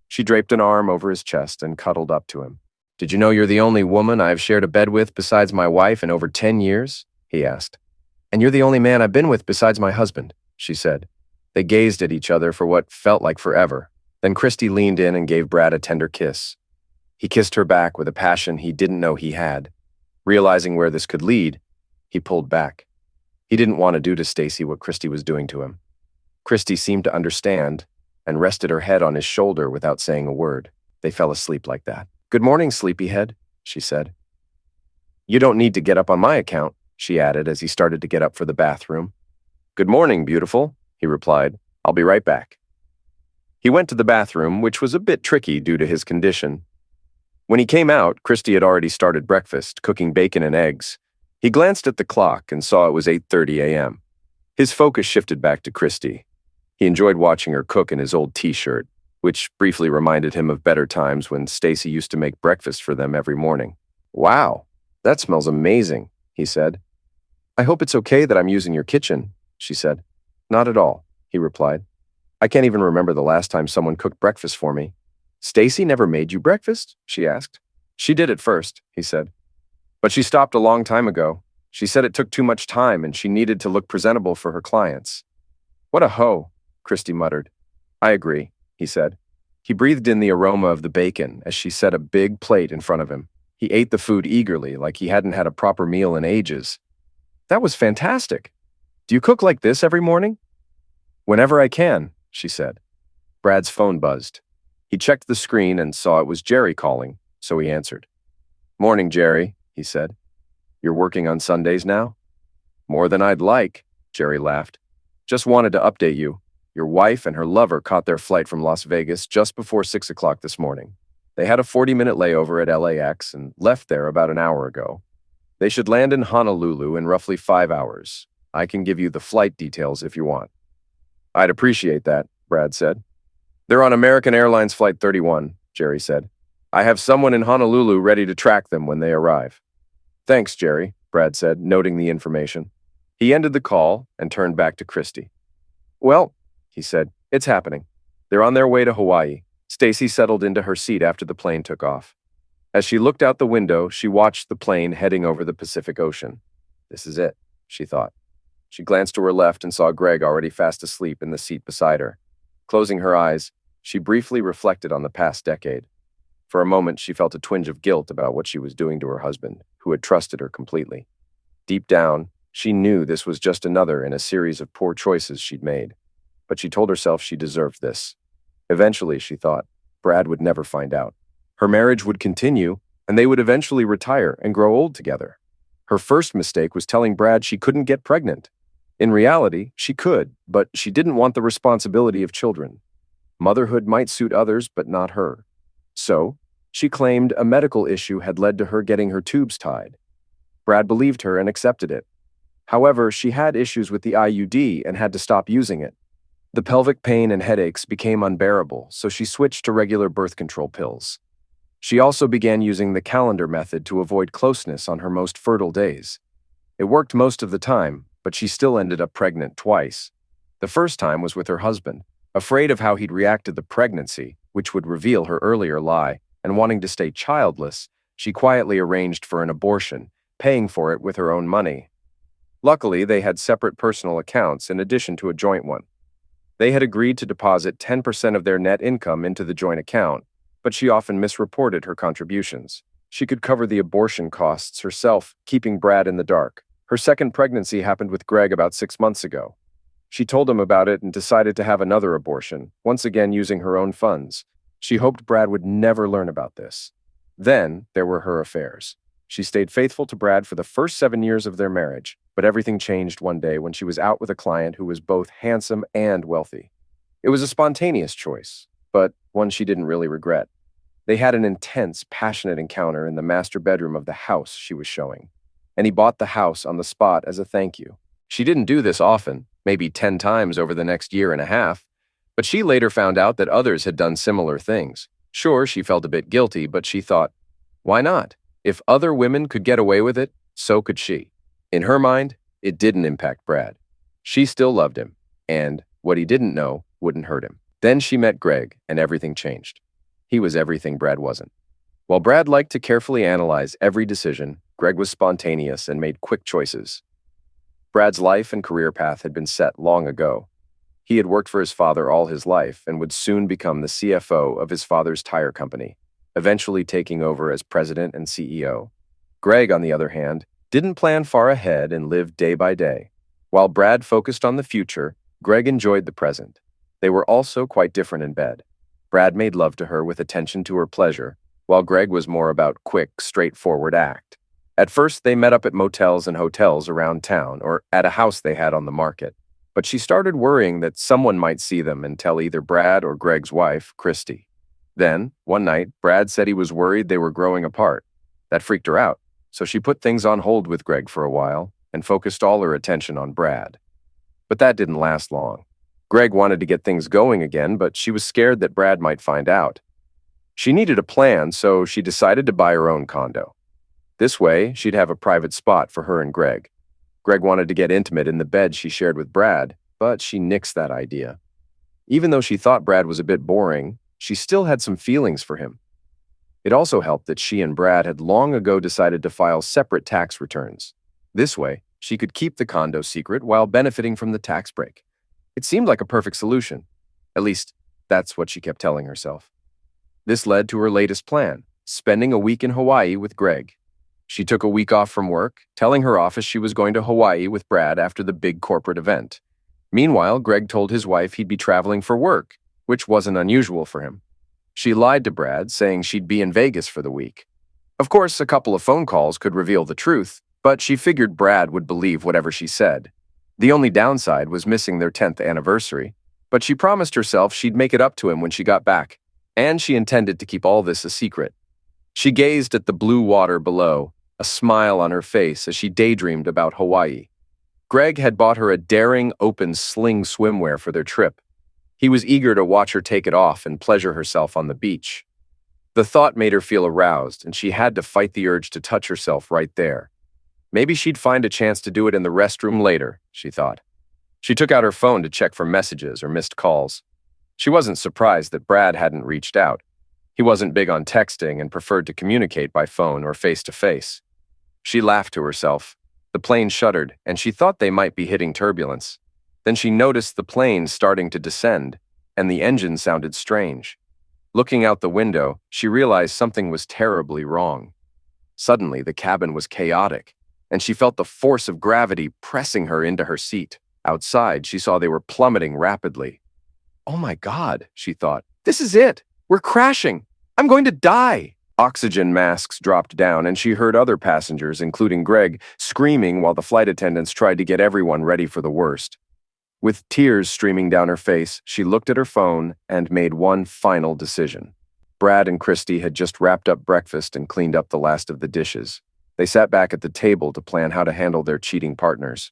She draped an arm over his chest and cuddled up to him. "Did you know you're the only woman I've shared a bed with besides my wife in over 10 years?" he asked. "And you're the only man I've been with besides my husband," she said. They gazed at each other for what felt like forever. Then Christy leaned in and gave Brad a tender kiss. He kissed her back with a passion he didn't know he had. Realizing where this could lead, he pulled back. He didn't want to do to Stacy what Christy was doing to him. Christy seemed to understand and rested her head on his shoulder without saying a word. They fell asleep like that. "Good morning, sleepyhead," she said. "You don't need to get up on my account," she added as he started to get up for the bathroom. "Good morning, beautiful," he replied. "I'll be right back." He went to the bathroom, which was a bit tricky due to his condition. When he came out, Christy had already started breakfast, cooking bacon and eggs. He glanced at the clock and saw it was 8:30 a.m. His focus shifted back to Christy. He enjoyed watching her cook in his old t-shirt, which briefly reminded him of better times when Stacy used to make breakfast for them every morning. "Wow, that smells amazing," he said. "I hope it's okay that I'm using your kitchen," she said. "Not at all," he replied. "I can't even remember the last time someone cooked breakfast for me." "Stacy never made you breakfast?" she asked. "She did at first," he said. "But she stopped a long time ago. She said it took too much time and she needed to look presentable for her clients." "What a hoe," Christy muttered. "I agree," he said. He breathed in the aroma of the bacon as she set a big plate in front of him. He ate the food eagerly, like he hadn't had a proper meal in ages. "That was fantastic. Do you cook like this every morning?" "Whenever I can," she said. Brad's phone buzzed. He checked the screen and saw it was Jerry calling, so he answered. "Morning, Jerry," he said. "You're working on Sundays now?" "More than I'd like," Jerry laughed. "Just wanted to update you. Your wife and her lover caught their flight from Las Vegas just before 6 o'clock this morning. They had a 40-minute layover at LAX and left there about an hour ago. They should land in Honolulu in roughly 5 hours. I can give you the flight details if you want." "I'd appreciate that," Brad said. "They're on American Airlines Flight 31, Jerry said. "I have someone in Honolulu ready to track them when they arrive." "Thanks, Jerry," Brad said, noting the information. He ended the call and turned back to Christy. "Well," he said, "it's happening. They're on their way to Hawaii." Stacy settled into her seat after the plane took off. As she looked out the window, she watched the plane heading over the Pacific Ocean. This is it, she thought. She glanced to her left and saw Greg already fast asleep in the seat beside her. Closing her eyes, she briefly reflected on the past decade. For a moment, she felt a twinge of guilt about what she was doing to her husband, who had trusted her completely. Deep down, she knew this was just another in a series of poor choices she'd made. But she told herself she deserved this. Eventually, she thought, Brad would never find out. Her marriage would continue, and they would eventually retire and grow old together. Her first mistake was telling Brad she couldn't get pregnant. In reality, she could, but she didn't want the responsibility of children. Motherhood might suit others, but not her. So, she claimed a medical issue had led to her getting her tubes tied. Brad believed her and accepted it. However, she had issues with the IUD and had to stop using it. The pelvic pain and headaches became unbearable, so she switched to regular birth control pills. She also began using the calendar method to avoid closeness on her most fertile days. It worked most of the time, but she still ended up pregnant twice. The first time was with her husband, afraid of how he'd react to the pregnancy, which would reveal her earlier lie, and wanting to stay childless, she quietly arranged for an abortion, paying for it with her own money. Luckily, they had separate personal accounts in addition to a joint one. They had agreed to deposit 10% of their net income into the joint account, but she often misreported her contributions. She could cover the abortion costs herself, keeping Brad in the dark. Her second pregnancy happened with Greg about 6 months ago. She told him about it and decided to have another abortion, once again using her own funds. She hoped Brad would never learn about this. Then there were her affairs. She stayed faithful to Brad for the first 7 years of their marriage, but everything changed one day when she was out with a client who was both handsome and wealthy. It was a spontaneous choice, but one she didn't really regret. They had an intense, passionate encounter in the master bedroom of the house she was showing, and he bought the house on the spot as a thank you. She didn't do this often, maybe 10 times over the next year and a half, but she later found out that others had done similar things. Sure, she felt a bit guilty, but she thought, why not? If other women could get away with it, so could she. In her mind, it didn't impact Brad. She still loved him, and what he didn't know wouldn't hurt him. Then she met Greg, and everything changed. He was everything Brad wasn't. While Brad liked to carefully analyze every decision, Greg was spontaneous and made quick choices. Brad's life and career path had been set long ago. He had worked for his father all his life and would soon become the CFO of his father's tire company, eventually taking over as president and CEO. Greg, on the other hand, didn't plan far ahead and lived day by day. While Brad focused on the future, Greg enjoyed the present. They were also quite different in bed. Brad made love to her with attention to her pleasure, while Greg was more about quick, straightforward act. At first, they met up at motels and hotels around town or at a house they had on the market. But she started worrying that someone might see them and tell either Brad or Greg's wife, Christy. Then, one night, Brad said he was worried they were growing apart. That freaked her out, so she put things on hold with Greg for a while and focused all her attention on Brad. But that didn't last long. Greg wanted to get things going again, but she was scared that Brad might find out. She needed a plan, so she decided to buy her own condo. This way, she'd have a private spot for her and Greg. Greg wanted to get intimate in the bed she shared with Brad, but she nixed that idea. Even though she thought Brad was a bit boring, she still had some feelings for him. It also helped that she and Brad had long ago decided to file separate tax returns. This way, she could keep the condo secret while benefiting from the tax break. It seemed like a perfect solution. At least, that's what she kept telling herself. This led to her latest plan, spending a week in Hawaii with Greg. She took a week off from work, telling her office she was going to Hawaii with Brad after the big corporate event. Meanwhile, Greg told his wife he'd be traveling for work, which wasn't unusual for him. She lied to Brad, saying she'd be in Vegas for the week. Of course, a couple of phone calls could reveal the truth, but she figured Brad would believe whatever she said. The only downside was missing their 10th anniversary, but she promised herself she'd make it up to him when she got back, and she intended to keep all this a secret. She gazed at the blue water below, a smile on her face as she daydreamed about Hawaii. Greg had bought her a daring, open sling swimwear for their trip. He was eager to watch her take it off and pleasure herself on the beach. The thought made her feel aroused, and she had to fight the urge to touch herself right there. Maybe she'd find a chance to do it in the restroom later, she thought. She took out her phone to check for messages or missed calls. She wasn't surprised that Brad hadn't reached out. He wasn't big on texting and preferred to communicate by phone or face-to-face. She laughed to herself. The plane shuddered, and she thought they might be hitting turbulence. Then she noticed the plane starting to descend, and the engine sounded strange. Looking out the window, she realized something was terribly wrong. Suddenly, the cabin was chaotic, and she felt the force of gravity pressing her into her seat. Outside, she saw they were plummeting rapidly. "Oh my God," she thought. "This is it! We're crashing! I'm going to die!" Oxygen masks dropped down, and she heard other passengers, including Greg, screaming while the flight attendants tried to get everyone ready for the worst. With tears streaming down her face, she looked at her phone and made one final decision. Brad and Christy had just wrapped up breakfast and cleaned up the last of the dishes. They sat back at the table to plan how to handle their cheating partners.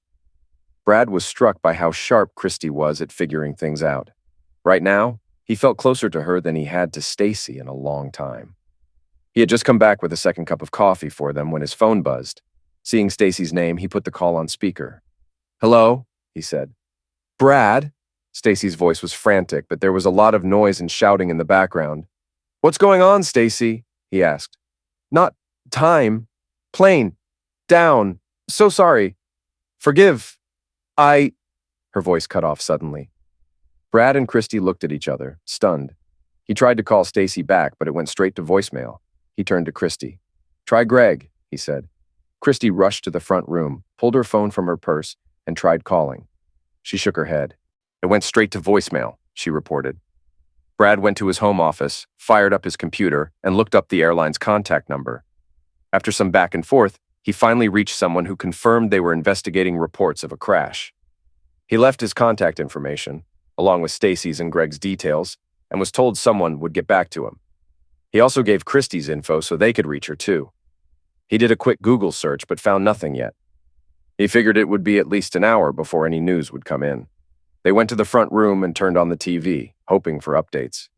Brad was struck by how sharp Christy was at figuring things out. Right now, he felt closer to her than he had to Stacy in a long time. He had just come back with a second cup of coffee for them when his phone buzzed. Seeing Stacy's name, he put the call on speaker. "Hello?" he said. "Brad?" Stacy's voice was frantic, but there was a lot of noise and shouting in the background. "What's going on, Stacy?" he asked. "Not time. Plane. Down. So sorry. Forgive. Her voice cut off suddenly. Brad and Christy looked at each other, stunned. He tried to call Stacy back, but it went straight to voicemail. He turned to Christy. "Try Greg," he said. Christy rushed to the front room, pulled her phone from her purse, and tried calling. She shook her head. "It went straight to voicemail," she reported. Brad went to his home office, fired up his computer, and looked up the airline's contact number. After some back and forth, he finally reached someone who confirmed they were investigating reports of a crash. He left his contact information, along with Stacy's and Greg's details, and was told someone would get back to him. He also gave Christy's info so they could reach her too. He did a quick Google search but found nothing yet. He figured it would be at least an hour before any news would come in. They went to the front room and turned on the TV, hoping for updates.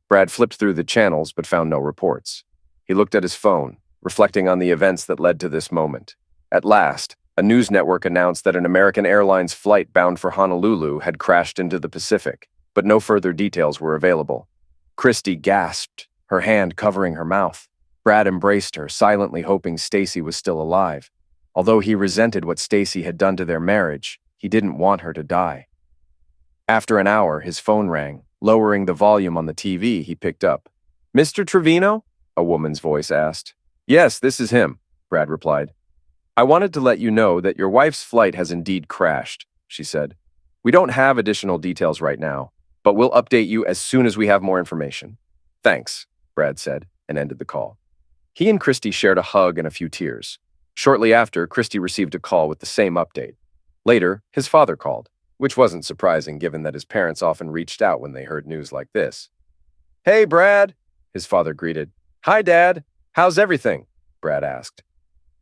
Brad flipped through the channels but found no reports. He looked at his phone, reflecting on the events that led to this moment. At last, a news network announced that an American Airlines flight bound for Honolulu had crashed into the Pacific, but no further details were available. Christy gasped, her hand covering her mouth. Brad embraced her, silently hoping Stacy was still alive. Although he resented what Stacy had done to their marriage, he didn't want her to die. After an hour, his phone rang. Lowering the volume on the TV, he picked up. "Mr. Trevino?" a woman's voice asked. "Yes, this is him," Brad replied. "I wanted to let you know that your wife's flight has indeed crashed," she said. "We don't have additional details right now, but we'll update you as soon as we have more information." "Thanks," Brad said, and ended the call. He and Christy shared a hug and a few tears. Shortly after, Christy received a call with the same update. Later, his father called, which wasn't surprising given that his parents often reached out when they heard news like this. "Hey, Brad," his father greeted. "Hi, Dad. How's everything?" Brad asked.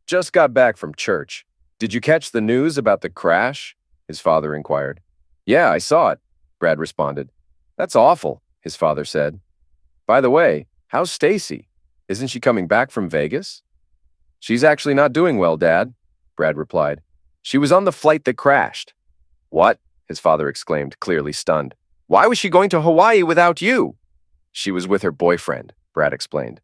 "Just got back from church. Did you catch the news about the crash?" his father inquired. "Yeah, I saw it," Brad responded. "That's awful," his father said. "By the way, how's Stacy? Isn't she coming back from Vegas?" "She's actually not doing well, Dad," Brad replied. "She was on the flight that crashed." "What?" his father exclaimed, clearly stunned. "Why was she going to Hawaii without you?" "She was with her boyfriend," Brad explained.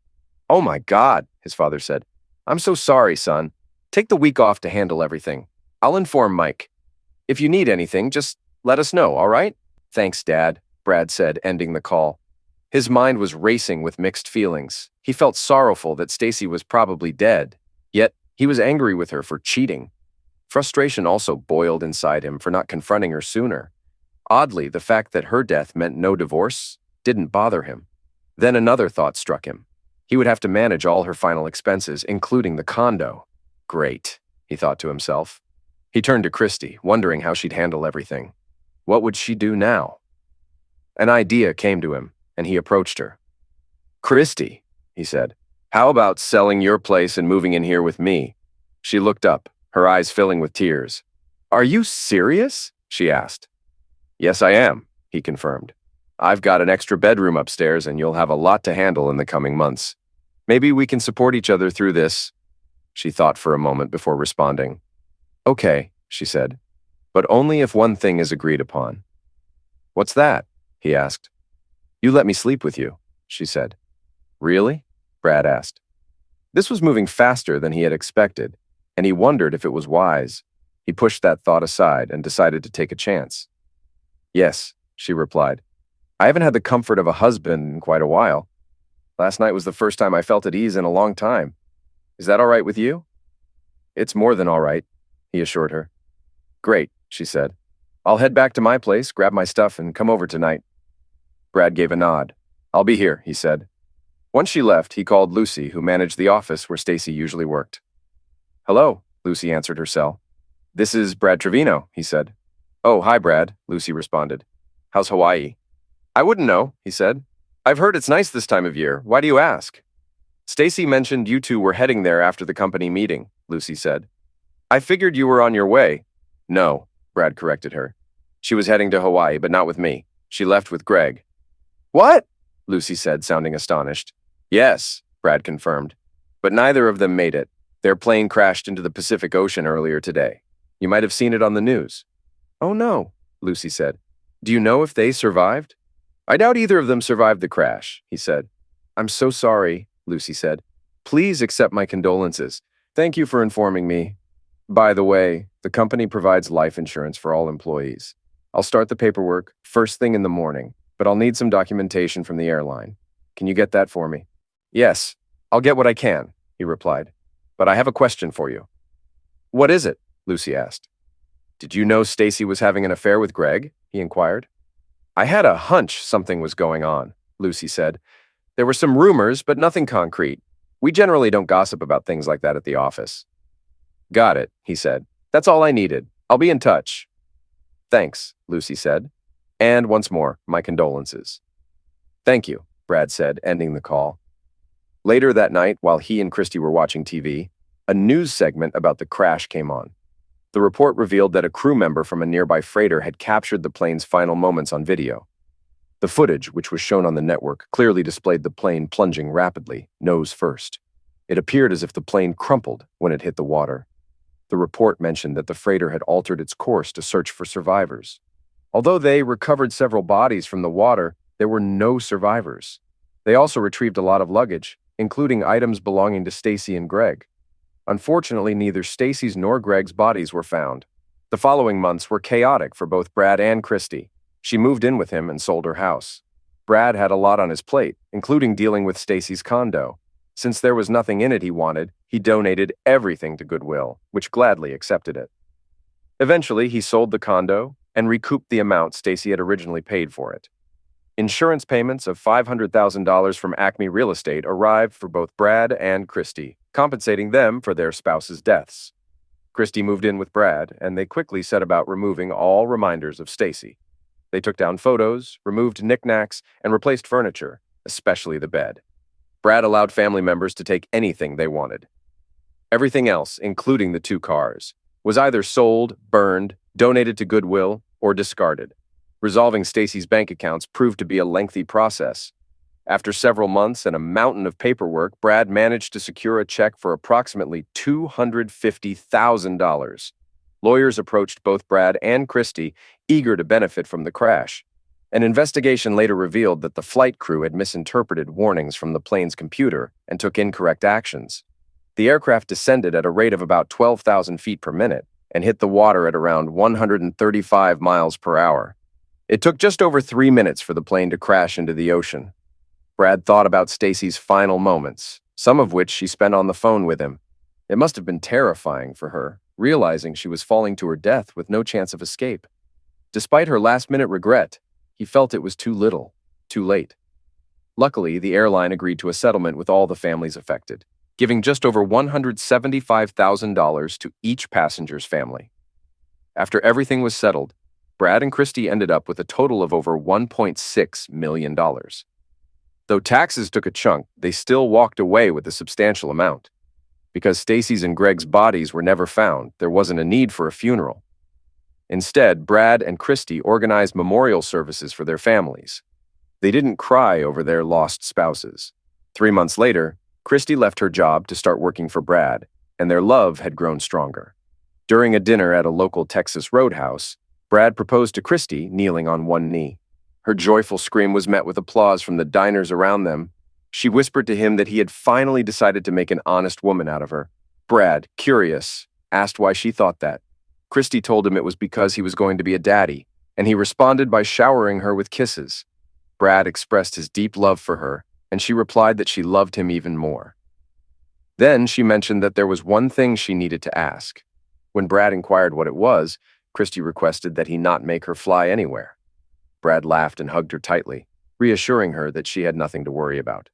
"Oh my God," his father said. "I'm so sorry, son. Take the week off to handle everything. I'll inform Mike. If you need anything, just let us know, all right?" "Thanks, Dad," Brad said, ending the call. His mind was racing with mixed feelings. He felt sorrowful that Stacy was probably dead, yet he was angry with her for cheating. Frustration also boiled inside him for not confronting her sooner. Oddly, the fact that her death meant no divorce didn't bother him. Then another thought struck him. He would have to manage all her final expenses, including the condo. Great, he thought to himself. He turned to Christy, wondering how she'd handle everything. What would she do now? An idea came to him, and he approached her. "Christy," he said, "how about selling your place and moving in here with me?" She looked up, her eyes filling with tears. "Are you serious?" she asked. "Yes, I am," he confirmed. "I've got an extra bedroom upstairs and you'll have a lot to handle in the coming months. Maybe we can support each other through this." She thought for a moment before responding. "Okay," she said, "but only if one thing is agreed upon." "What's that?" he asked. "You let me sleep with you," she said. "Really?" Brad asked. This was moving faster than he had expected, and he wondered if it was wise. He pushed that thought aside and decided to take a chance. "Yes," she replied. "I haven't had the comfort of a husband in quite a while. Last night was the first time I felt at ease in a long time. Is that all right with you?" "It's more than all right," he assured her. "Great," she said. "I'll head back to my place, grab my stuff, and come over tonight." Brad gave a nod. "I'll be here," he said. Once she left, he called Lucy, who managed the office where Stacy usually worked. "Hello," Lucy answered her cell. "This is Brad Trevino," he said. "Oh, hi, Brad," Lucy responded. "How's Hawaii?" "I wouldn't know," he said. "I've heard it's nice this time of year. Why do you ask?" "Stacy mentioned you two were heading there after the company meeting," Lucy said. "I figured you were on your way." "No," Brad corrected her. "She was heading to Hawaii, but not with me. She left with Greg." "What?" Lucy said, sounding astonished. "Yes," Brad confirmed. "But neither of them made it. Their plane crashed into the Pacific Ocean earlier today. You might have seen it on the news." "Oh no," Lucy said. "Do you know if they survived?" "I doubt either of them survived the crash," he said. "I'm so sorry," Lucy said. "Please accept my condolences. Thank you for informing me. By the way, the company provides life insurance for all employees. I'll start the paperwork first thing in the morning, but I'll need some documentation from the airline. Can you get that for me? Yes, I'll get what I can, he replied. But I have a question for you. What is it? Lucy asked. Did you know Stacy was having an affair with Greg? He inquired. I had a hunch something was going on, Lucy said. There were some rumors, but nothing concrete. We generally don't gossip about things like that at the office. Got it, he said. That's all I needed. I'll be in touch. Thanks, Lucy said. And once more, my condolences. Thank you, Brad said, ending the call. Later that night, while he and Christy were watching TV, a news segment about the crash came on. The report revealed that a crew member from a nearby freighter had captured the plane's final moments on video. The footage, which was shown on the network, clearly displayed the plane plunging rapidly, nose first. It appeared as if the plane crumpled when it hit the water. The report mentioned that the freighter had altered its course to search for survivors. Although they recovered several bodies from the water, there were no survivors. They also retrieved a lot of luggage, including items belonging to Stacy and Greg. Unfortunately, neither Stacy's nor Greg's bodies were found. The following months were chaotic for both Brad and Christy. She moved in with him and sold her house. Brad had a lot on his plate, including dealing with Stacy's condo. Since there was nothing in it he wanted, he donated everything to Goodwill, which gladly accepted it. Eventually, he sold the condo and recouped the amount Stacy had originally paid for it. Insurance payments of $500,000 from Acme Real Estate arrived for both Brad and Christy, compensating them for their spouses' deaths. Christy moved in with Brad, and they quickly set about removing all reminders of Stacy. They took down photos, removed knickknacks, and replaced furniture, especially the bed. Brad allowed family members to take anything they wanted. Everything else, including the 2 cars, was either sold, burned, donated to Goodwill, or discarded. Resolving Stacy's bank accounts proved to be a lengthy process. After several months and a mountain of paperwork, Brad managed to secure a check for approximately $250,000. Lawyers approached both Brad and Christy, eager to benefit from the crash. An investigation later revealed that the flight crew had misinterpreted warnings from the plane's computer and took incorrect actions. The aircraft descended at a rate of about 12,000 feet per minute and hit the water at around 135 miles per hour. It took just over 3 minutes for the plane to crash into the ocean. Brad thought about Stacy's final moments, some of which she spent on the phone with him. It must have been terrifying for her, realizing she was falling to her death with no chance of escape. Despite her last-minute regret, he felt it was too little, too late. Luckily, the airline agreed to a settlement with all the families affected, giving just over $175,000 to each passenger's family. After everything was settled, Brad and Christy ended up with a total of over $1.6 million. Though taxes took a chunk, they still walked away with a substantial amount. Because Stacy's and Greg's bodies were never found, there wasn't a need for a funeral. Instead, Brad and Christy organized memorial services for their families. They didn't cry over their lost spouses. 3 months later, Christy left her job to start working for Brad, and their love had grown stronger. During a dinner at a local Texas roadhouse, Brad proposed to Christy, kneeling on one knee. Her joyful scream was met with applause from the diners around them. She whispered to him that he had finally decided to make an honest woman out of her. Brad, curious, asked why she thought that. Christy told him it was because he was going to be a daddy, and he responded by showering her with kisses. Brad expressed his deep love for her, and she replied that she loved him even more. Then she mentioned that there was one thing she needed to ask. When Brad inquired what it was, Christy requested that he not make her fly anywhere. Brad laughed and hugged her tightly, reassuring her that she had nothing to worry about.